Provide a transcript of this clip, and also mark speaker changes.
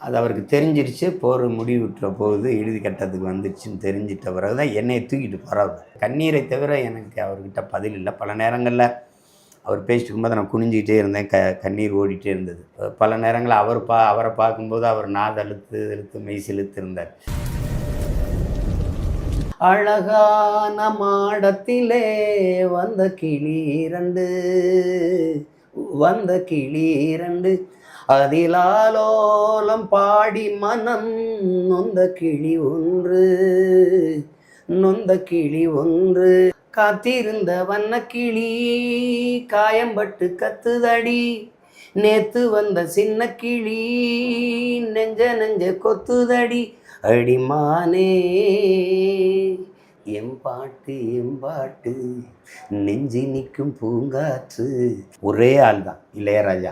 Speaker 1: அது அவருக்கு தெரிஞ்சிருச்சு. போர் முடிவுற்ற போது இறுதி கட்டத்துக்கு வந்துருச்சுன்னு தெரிஞ்சிட்ட பிறகு தான் என்னைய தூக்கிட்டு போறாரு. கண்ணீரை தவிர எனக்கு அவர்கிட்ட பதில் இல்ல. பல நேரங்கள்ல அவர் பேசிட்டு இருக்கும்போது நான் குனிஞ்சுக்கிட்டே இருந்தேன். கண்ணீர் ஓடிட்டே இருந்தது. பல நேரங்கள்ல அவரை பார்க்கும்போது அவர் நாதழுத்து இழுத்து மெய் சிலுத்து இருந்தார். அழகான மாடத்திலே வந்த கிளி இரண்டு, வந்த கிளி இரண்டு, அதிலாலோலம் பாடி மனம் நொந்த கிளி ஒன்று, நொந்த கிளி ஒன்று. காத்திருந்த வண்ண கிளி காயம்பட்டு கத்துதடி, நேத்து வந்த சின்ன கிளி நெஞ்ச கொத்துதடி. அடிமானே எம்பாட்டு நெஞ்சி நிற்கும் பூங்காற்று. ஒரே ஆள் தான் இளையராஜா.